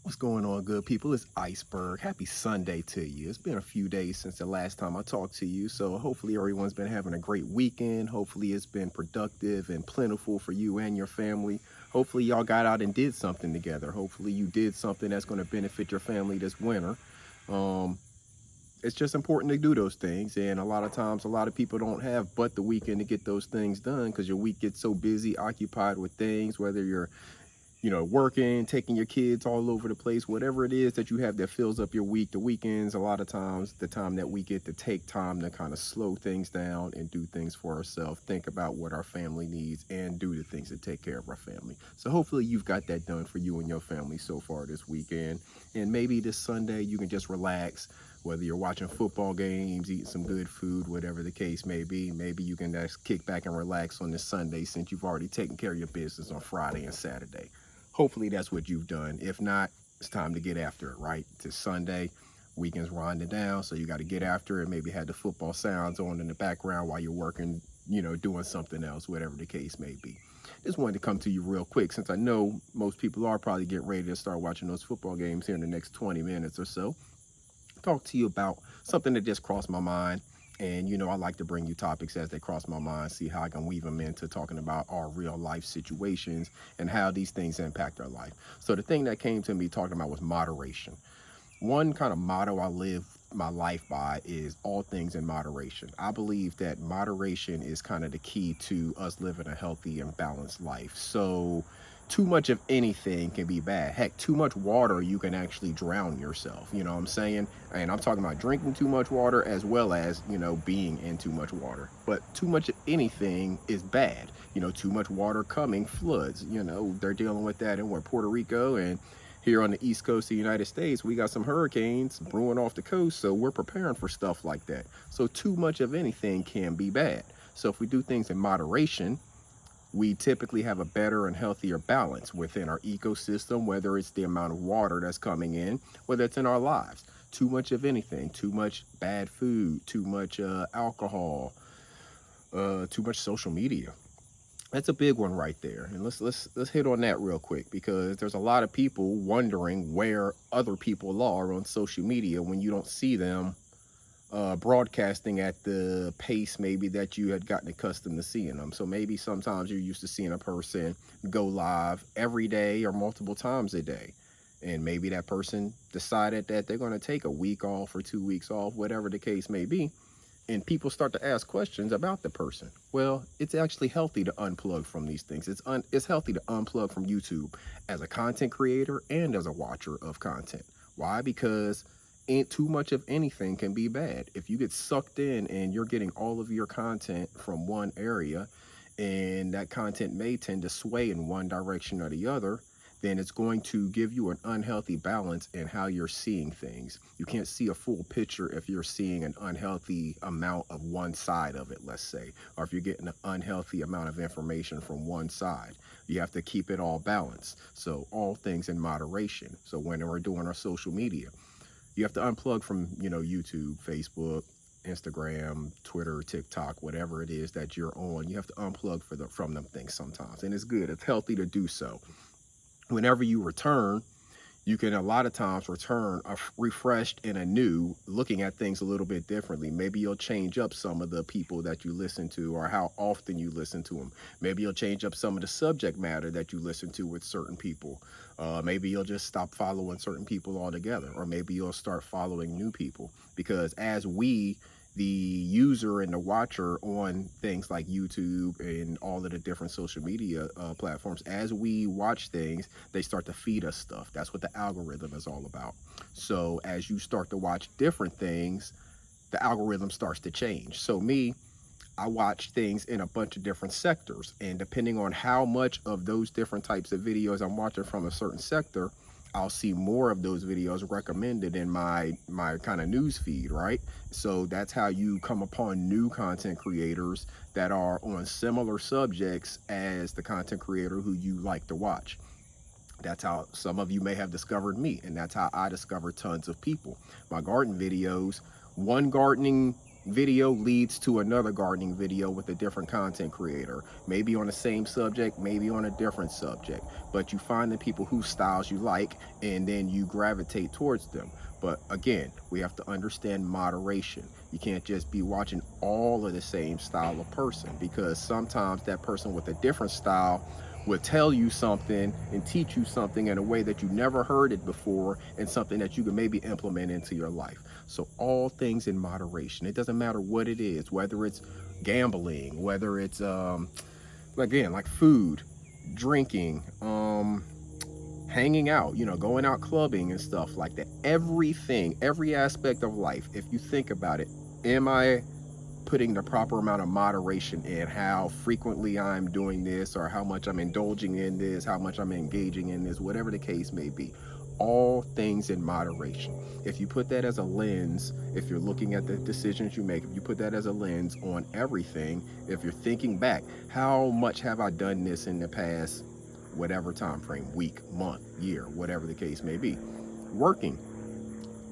What's going on, good people? It's Iceberg. Happy Sunday to you. It's been a few days since the last time I talked to you, so hopefully everyone's been having a great weekend. Hopefully it's been productive and plentiful for you and your family. Hopefully y'all got out and did something together. Hopefully you did something that's going to benefit your family this winter. Um, it's just important to do those things, and a lot of times a lot of people don't have but the weekend to get those things done because your week gets so busy, occupied with things, whether you're working, taking your kids all over the place, whatever it is that you have that fills up your week. The weekends, a lot of times, the time that we get to take time to kind of slow things down and do things for ourselves, think about what our family needs, and do the things to take care of our family. So hopefully you've got that done for you and your family so far this weekend. And maybe this Sunday you can just relax, whether you're watching football games, eating some good food, whatever the case may be. Maybe you can just kick back and relax on this Sunday since you've already taken care of your business on Friday and Saturday. Hopefully that's what you've done. If not, it's time to get after it, right? It's Sunday, weekend's winding down, so you got to get after it. Maybe have the football sounds on in the background while you're working, doing something else, whatever the case may be. Just wanted to come to you real quick since I know most people are probably getting ready to start watching those football games here in the next 20 minutes or so. Talk to you about something that just crossed my mind. And, I like to bring you topics as they cross my mind, see how I can weave them into talking about our real life situations and how these things impact our life. So the thing that came to me talking about was moderation. One kind of motto I live my life by is all things in moderation. I believe that moderation is kind of the key to us living a healthy and balanced life. So too much of anything can be bad. Heck, too much water, you can actually drown yourself. You know what I'm saying? And I'm talking about drinking too much water as well as, being in too much water. But too much of anything is bad. Too much water coming, floods. They're dealing with that in Puerto Rico, and here on the East Coast of the United States, we got some hurricanes brewing off the coast, so we're preparing for stuff like that. So too much of anything can be bad. So if we do things in moderation, we typically have a better and healthier balance within our ecosystem, whether it's the amount of water that's coming in, whether it's in our lives. Too much of anything, too much bad food, too much alcohol, too much social media. That's a big one right there. And let's hit on that real quick, because there's a lot of people wondering where other people are on social media when you don't see them broadcasting at the pace maybe that you had gotten accustomed to seeing them. So maybe sometimes you're used to seeing a person go live every day or multiple times a day. And maybe that person decided that they're going to take a week off or 2 weeks off, whatever the case may be. And people start to ask questions about the person. Well, it's actually healthy to unplug from these things. It's healthy to unplug from YouTube as a content creator and as a watcher of content. Why? Because too much of anything can be bad. If you get sucked in and you're getting all of your content from one area, and that content may tend to sway in one direction or the other, then it's going to give you an unhealthy balance in how you're seeing things. You can't see a full picture if you're seeing an unhealthy amount of one side of it, let's say, or if you're getting an unhealthy amount of information from one side. You have to keep it all balanced. So all things in moderation. So when we're doing our social media, you have to unplug from, YouTube, Facebook, Instagram, Twitter, TikTok, whatever it is that you're on. You have to unplug from them things sometimes. And it's good. It's healthy to do so. Whenever you return, you can a lot of times return refreshed and anew, looking at things a little bit differently. Maybe you'll change up some of the people that you listen to or how often you listen to them. Maybe you'll change up some of the subject matter that you listen to with certain people. Maybe you'll just stop following certain people altogether, or maybe you'll start following new people. Because as the user and the watcher on things like YouTube and all of the different social media platforms, as we watch things, they start to feed us stuff. That's what the algorithm is all about. So as you start to watch different things, the algorithm starts to change. So I watch things in a bunch of different sectors, and depending on how much of those different types of videos I'm watching from a certain sector, I'll see more of those videos recommended in my kind of news feed, right? So that's how you come upon new content creators that are on similar subjects as the content creator who you like to watch. That's how some of you may have discovered me, and that's how I discovered tons of people. My garden videos, one gardening video leads to another gardening video with a different content creator, maybe on the same subject, maybe on a different subject, but you find the people whose styles you like and then you gravitate towards them. But again, we have to understand moderation. You can't just be watching all of the same style of person, because sometimes that person with a different style will tell you something and teach you something in a way that you never heard it before, and something that you can maybe implement into your life. So all things in moderation. It doesn't matter what it is, whether it's gambling, whether it's again, like food, drinking, hanging out, going out clubbing and stuff like that. Everything, every aspect of life, if you think about it, am I putting the proper amount of moderation in how frequently I'm doing this, or how much I'm indulging in this, how much I'm engaging in this, whatever the case may be? All things in moderation. If you put that as a lens, if you're looking at the decisions you make, if you put that as a lens on everything, if you're thinking back, how much have I done this in the past, whatever time frame, week, month, year, whatever the case may be? Working.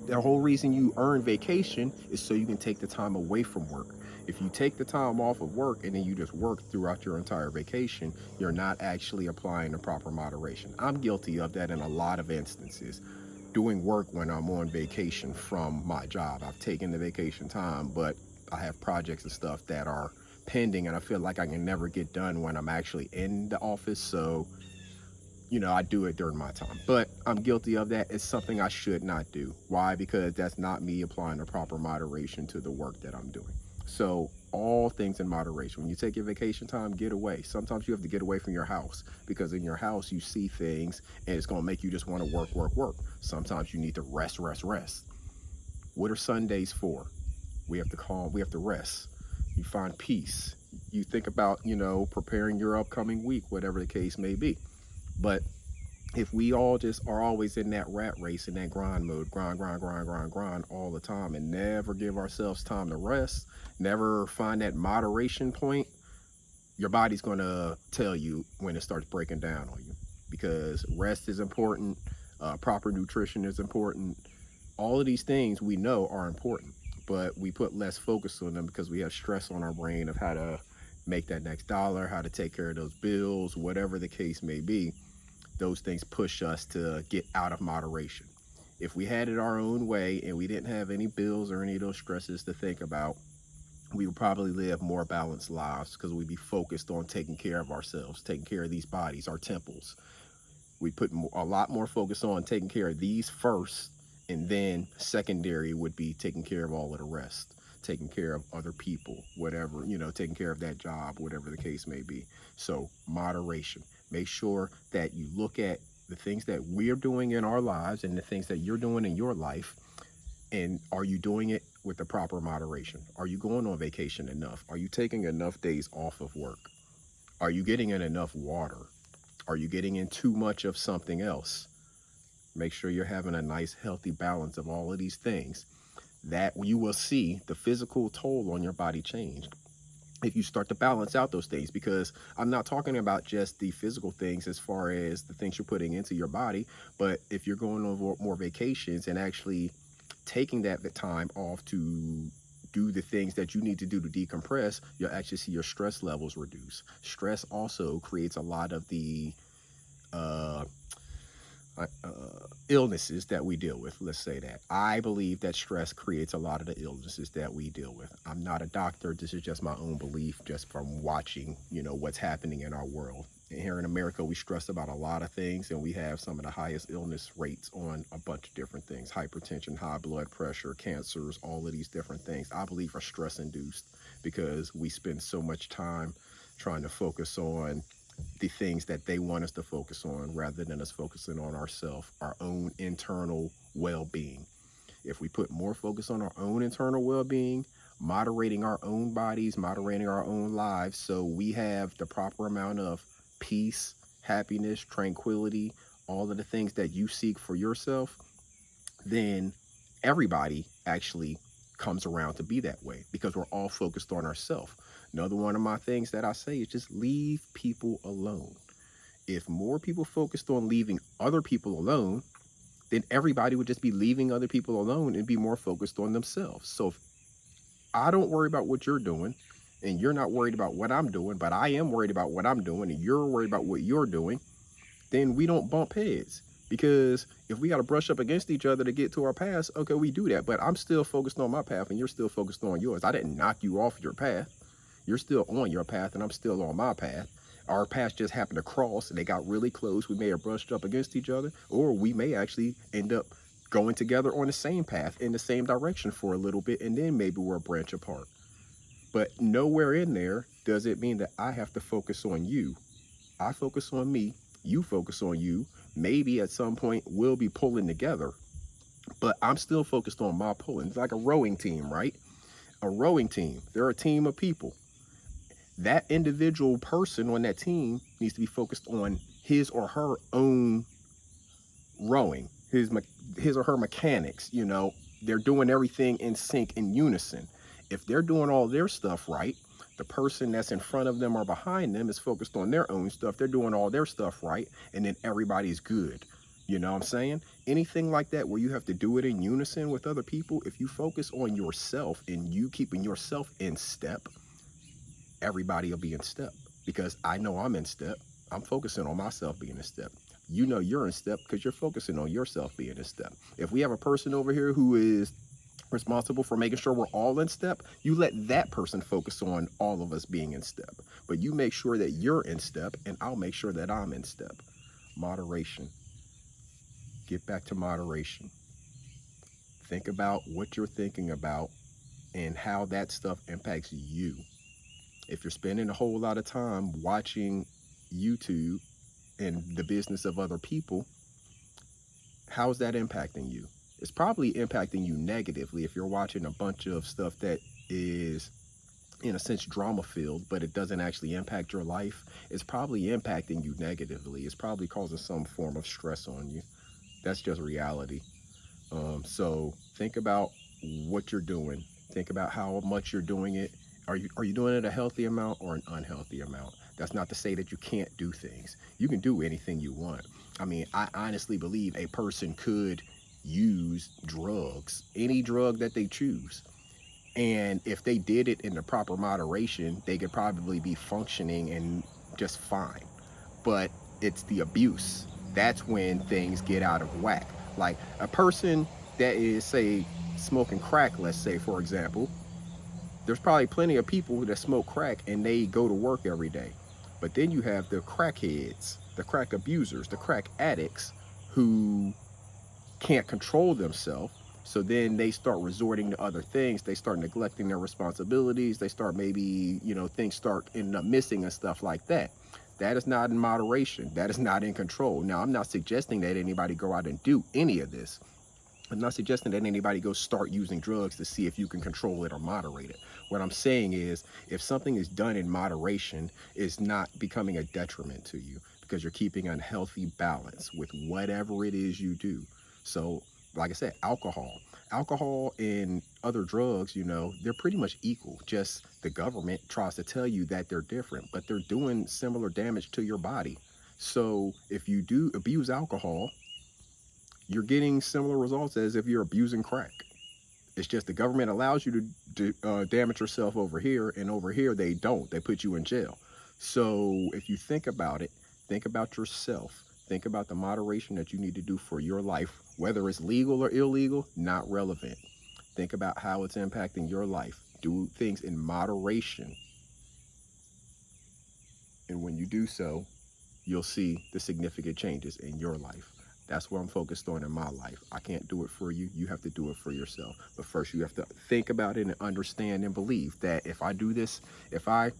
The whole reason you earn vacation is so you can take the time away from work. If you take the time off of work and then you just work throughout your entire vacation, you're not actually applying the proper moderation. I'm guilty of that in a lot of instances. Doing work when I'm on vacation from my job. I've taken the vacation time, but I have projects and stuff that are pending, and I feel like I can never get done when I'm actually in the office. So I do it during my time, but I'm guilty of that. It's something I should not do. Why? Because that's not me applying the proper moderation to the work that I'm doing. So all things in moderation. When you take your vacation time, get away. Sometimes you have to get away from your house, because in your house you see things and it's going to make you just want to work, work, work. Sometimes you need to rest, rest, rest. What are Sundays for? We have to calm, we have to rest. You find peace. You think about, preparing your upcoming week, whatever the case may be. But if we all just are always in that rat race, in that grind mode, grind, grind, grind, grind, grind all the time, and never give ourselves time to rest, never find that moderation point, your body's going to tell you when it starts breaking down on you. Because rest is important, proper nutrition is important. All of these things we know are important, but we put less focus on them because we have stress on our brain of how to make that next dollar, how to take care of those bills, whatever the case may be. Those things push us to get out of moderation. If we had it our own way and we didn't have any bills or any of those stresses to think about, we would probably live more balanced lives, because we'd be focused on taking care of ourselves, taking care of these bodies, our temples. We put a lot more focus on taking care of these first, and then secondary would be taking care of all of the rest, taking care of other people, whatever, taking care of that job, whatever the case may be. So moderation. Make sure that you look at the things that we're doing in our lives and the things that you're doing in your life, and are you doing it with the proper moderation? Are you going on vacation enough? Are you taking enough days off of work? Are you getting in enough water? Are you getting in too much of something else? Make sure you're having a nice, healthy balance of all of these things. That you will see the physical toll on your body change if you start to balance out those things. Because I'm not talking about just the physical things as far as the things you're putting into your body, but if you're going on more vacations and actually taking that time off to do the things that you need to do to decompress, you'll actually see your stress levels reduce. Stress also creates a lot of the illnesses that we deal with. Let's say that. I believe that stress creates a lot of the illnesses that we deal with. I'm not a doctor. This is just my own belief, just from watching, what's happening in our world. And here in America, we stress about a lot of things, and we have some of the highest illness rates on a bunch of different things: hypertension, high blood pressure, cancers, all of these different things I believe are stress induced, because we spend so much time trying to focus on the things that they want us to focus on, rather than us focusing on ourselves, our own internal well-being. If we put more focus on our own internal well-being, moderating our own bodies, moderating our own lives, so we have the proper amount of peace, happiness, tranquility, all of the things that you seek for yourself, then everybody actually comes around to be that way, because we're all focused on ourselves. Another one of my things that I say is just leave people alone. If more people focused on leaving other people alone, then everybody would just be leaving other people alone and be more focused on themselves. So if I don't worry about what you're doing, and you're not worried about what I'm doing, but I am worried about what I'm doing, and you're worried about what you're doing, then we don't bump heads. Because if we got to brush up against each other to get to our paths, okay, we do that. But I'm still focused on my path, and you're still focused on yours. I didn't knock you off your path. You're still on your path, and I'm still on my path. Our paths just happened to cross, and they got really close. We may have brushed up against each other, or we may actually end up going together on the same path in the same direction for a little bit, and then maybe we're a branch apart. But nowhere in there does it mean that I have to focus on you. I focus on me, you focus on you. Maybe at some point we'll be pulling together, but I'm still focused on my pulling. It's like a rowing team, right? A rowing team, they're a team of people. That individual person on that team needs to be focused on his or her own rowing, his or her mechanics. They're doing everything in sync, in unison. If they're doing all their stuff right, the person that's in front of them or behind them is focused on their own stuff. They're doing all their stuff right, and then everybody's good. You know what I'm saying? Anything like that where you have to do it in unison with other people, if you focus on yourself and you keeping yourself in step, everybody will be in step. Because I know I'm in step. I'm focusing on myself being in step. You know you're in step because you're focusing on yourself being in step. If we have a person over here who is responsible for making sure we're all in step, you let that person focus on all of us being in step. But you make sure that you're in step, and I'll make sure that I'm in step. Moderation. Get back to moderation. Think about what you're thinking about and how that stuff impacts you. If you're spending a whole lot of time watching YouTube and the business of other people, how's that impacting you? It's probably impacting you negatively if you're watching a bunch of stuff that is, in a sense, drama filled, but it doesn't actually impact your life. It's probably impacting you negatively. It's probably causing some form of stress on you. That's just reality. So think about what you're doing. Think about how much you're doing it. Are you doing it a healthy amount or an unhealthy amount? That's not to say that you can't do things. You can do anything you want. I mean, I honestly believe a person could use drugs, any drug that they choose. And if they did it in the proper moderation, they could probably be functioning and just fine. But it's the abuse. That's when things get out of whack. Like a person that is, say, smoking crack, let's say, for example, there's probably plenty of people that smoke crack and they go to work every day. But then you have the crackheads, the crack abusers, the crack addicts who can't control themselves. So then they start resorting to other things. They start neglecting their responsibilities. They start maybe, things start ending up missing and stuff like that. That is not in moderation. That is not in control. Now, I'm not suggesting that anybody go out and do any of this. I'm not suggesting that anybody go start using drugs to see if you can control it or moderate it. What I'm saying is, if something is done in moderation, it's not becoming a detriment to you because you're keeping a healthy balance with whatever it is you do. So, like I said, alcohol and other drugs, they're pretty much equal. Just the government tries to tell you that they're different, but they're doing similar damage to your body. So if you do abuse alcohol, you're getting similar results as if you're abusing crack. It's just the government allows you to damage yourself over here, and over here they don't. They put you in jail. So if you think about it, think about yourself. Think about the moderation that you need to do for your life, whether it's legal or illegal, not relevant. Think about how it's impacting your life. Do things in moderation. And when you do so, you'll see the significant changes in your life. That's what I'm focused on in my life. I can't do it for you. You have to do it for yourself. But first, you have to think about it and understand and believe that if I do this, if I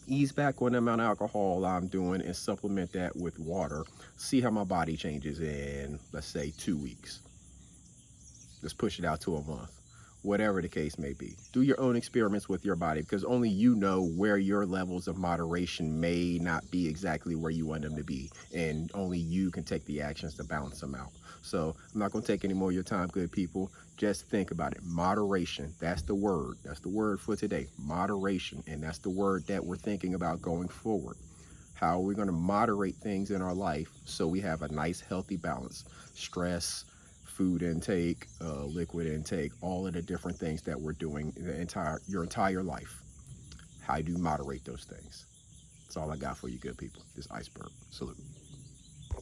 ease back on the amount of alcohol I'm doing and supplement that with water, see how my body changes in, let's say, 2 weeks. Let's push it out to a month. Whatever the case may be. Do your own experiments with your body because only you know where your levels of moderation may not be exactly where you want them to be. And only you can take the actions to balance them out. So I'm not going to take any more of your time, good people. Just think about it. Moderation. That's the word. That's the word for today. Moderation. And that's the word that we're thinking about going forward. How are we going to moderate things in our life so we have a nice, healthy balance? Stress, food intake, liquid intake, all of the different things that we're doing your entire life. How do you moderate those things? That's all I got for you good people. This Iceberg. Salute.